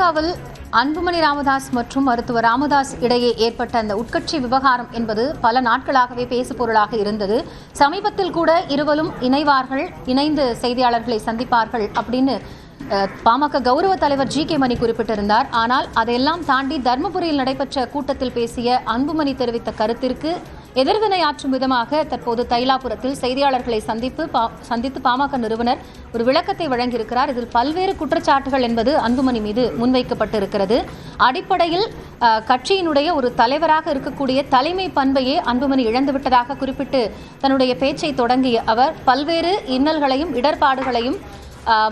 பாமகவில் அன்புமணி ராமதாஸ் மற்றும் மருத்துவர் ராமதாஸ் இடையே ஏற்பட்ட அந்த உட்கட்சி விவகாரம் என்பது பல நாட்களாகவே பேசுபொருளாக இருந்தது. சமீபத்தில் கூட இருவரும் இணைவார்கள், இணைந்து செய்தியாளர்களை சந்திப்பார்கள் அப்படின்னு பாமக கௌரவ தலைவர் ஜி.கே. மணி குறிப்பிட்டிருந்தார். ஆனால் அதையெல்லாம் தாண்டி தர்மபுரியில் நடைபெற்ற கூட்டத்தில் பேசிய அன்புமணி தெரிவித்த கருத்திற்கு எதிர்வினையாற்றும் விதமாக தற்போது தைலாபுரத்தில் செய்தியாளர்களை சந்தித்து பாமக நிறுவனர் ஒரு விளக்கத்தை வழங்கியிருக்கிறார். இதில் பல்வேறு குற்றச்சாட்டுகள் என்பது அன்புமணி மீது முன்வைக்கப்பட்டிருக்கிறது. அடிப்படையில் கட்சியினுடைய ஒரு தலைவராக இருக்கக்கூடிய தலைமை பண்பையே அன்புமணி இழந்துவிட்டதாக குறிப்பிட்டு தன்னுடைய பேச்சை தொடங்கிய அவர் பல்வேறு இன்னல்களையும் இடர்பாடுகளையும்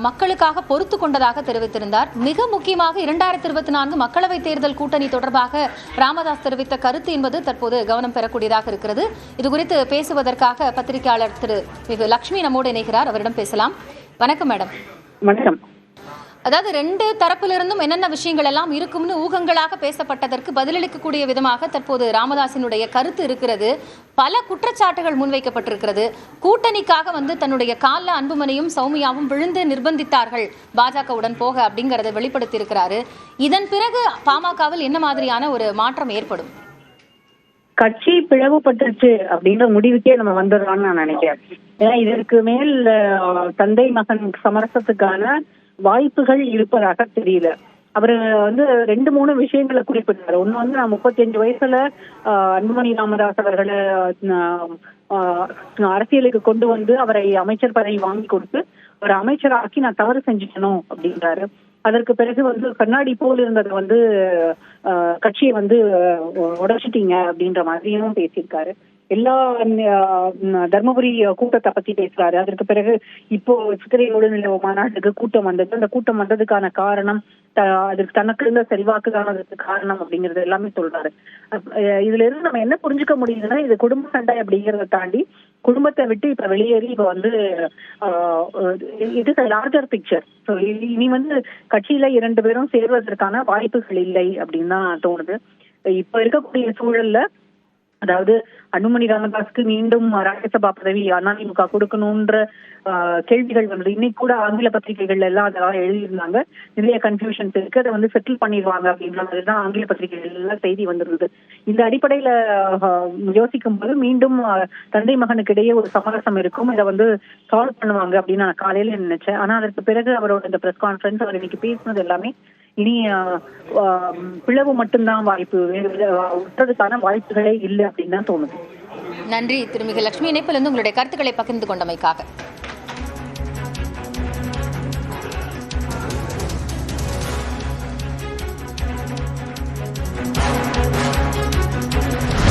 மக்களுக்காக பொறுத்து கொண்டதாக தெரிவித்திருந்தார். மிக முக்கியமாக 2024 மக்களவைத் தேர்தல் கூட்டணி தொடர்பாக ராமதாஸ் தெரிவித்த கருத்து என்பது தற்போது கவனம் பெறக்கூடியதாக இருக்கிறது. இதுகுறித்து பேசுவதற்காக பத்திரிகையாளர் திரு லட்சுமி நம்மோடு இணைகிறார். அவரிடம் பேசலாம். வணக்கம் மேடம். வணக்கம். அதாவது ரெண்டு தரப்பிலிருந்தும் என்னென்ன விஷயங்கள் எல்லாம் இருக்கும்னு ஊகங்களாக பேசப்பட்டதற்கு பதிலளிக்கக்கூடிய விதமாக தற்போது ராமதாசினுடைய கருத்து இருக்கிறது. பல குற்றச்சாட்டுகள் முன்வைக்கப்பட்டிருக்கிறது. கூட்டணிக்காக தன்னுடைய காலில் அன்புமணியும் சௌமியாவும் விழுந்து நிர்பந்தித்தார்கள் பாஜகவுடன் போக அப்படிங்கறத வெளிப்படுத்தி இருக்கிறாரு. இதன் பிறகு பாமகவில் என்ன மாதிரியான ஒரு மாற்றம் ஏற்படும்? கட்சி பிளவுபட்டுருச்சு அப்படின்ற முடிவுக்கே நம்ம வந்துடுறோம்னு நான் நினைக்கிறேன். ஏன்னா இதற்கு மேல் தந்தை மகன் சமரசத்துக்கான வாய்ப்புகள் இருப்பதாக தெரியல. அவரு 2-3 விஷயங்களை குறிப்பிட்டாரு. ஒண்ணு நான் 35 வயசுல அன்புமணி ராமதாஸ் அவர்களை அரசியலுக்கு கொண்டு வந்து அவரை அமைச்சர் பதவி வாங்கி கொடுத்து ஒரு அமைச்சராக்கி நான் தவறு செஞ்சுக்கணும் அப்படின்றாரு. அதற்கு பிறகு கண்ணாடி போல் இருந்ததை கட்சியை உடைச்சிட்டீங்க அப்படின்ற மாதிரியும் பேசியிருக்காரு. எல்லா தர்மபுரி கூட்டத்தை பத்தி பேசுறாரு. அதற்கு பிறகு இப்போ சித்திரை நடுநிலை மாநாட்டுக்கு கூட்டம் வந்தது. அந்த கூட்டம் வந்ததுக்கான காரணம் அதுக்கு தனக்கு இருந்த செல்வாக்குதானதுக்கு காரணம் அப்படிங்கறது எல்லாமே சொல்றாரு. இதுல இருந்து நம்ம என்ன புரிஞ்சுக்க முடியுதுன்னா, இது குடும்ப சண்டை அப்படிங்கறத தாண்டி குடும்பத்தை விட்டு இப்ப வெளியேறி இப்ப இது லார்ஜர் பிக்சர். ஸோ இனி கட்சியில 2 பேரும் சேர்வதற்கான வாய்ப்புகள் இல்லை அப்படின்னு தான் தோணுது. இப்ப இருக்கக்கூடிய சூழல்ல அதாவது அன்புமணி ராமதாஸ்க்கு மீண்டும் ராஜ்யசபா பதவி அதிமுக கொடுக்கணும்ன்ற கேள்விகள் இன்னைக்கு கூட ஆங்கில பத்திரிகைகள் எல்லாம் அதெல்லாம் எழுதியிருந்தாங்க. நிறைய கன்ஃபியூஷன்ஸ் இருக்கு, அதை செட்டில் பண்ணிடுவாங்க அப்படின்ற மாதிரிதான் ஆங்கில பத்திரிகைகள் எல்லாம் செய்தி வந்திருந்தது. இந்த அடிப்படையில யோசிக்கும் போது மீண்டும் தந்தை மகனுக்கு இடையே ஒரு சமரசம் இருக்கும், இதை சால்வ் பண்ணுவாங்க அப்படின்னு நான் காலையில நினைச்சேன். ஆனா அதற்கு பிறகு அவரோட இந்த பிரஸ் கான்ஃபரன்ஸ் அவர் இன்னைக்கு பேசினது எல்லாமே இனி பிளவு மட்டும்தான் வாய்ப்பு, விட்டுறதுக்கான வாய்ப்புகளே இல்லை அப்படின்னு தான் தோணுது. நன்றி திருமிகு லட்சுமி. இணைப்பிலிருந்து உங்களுடைய கருத்துக்களை பகிர்ந்து கொண்டமைக்காக.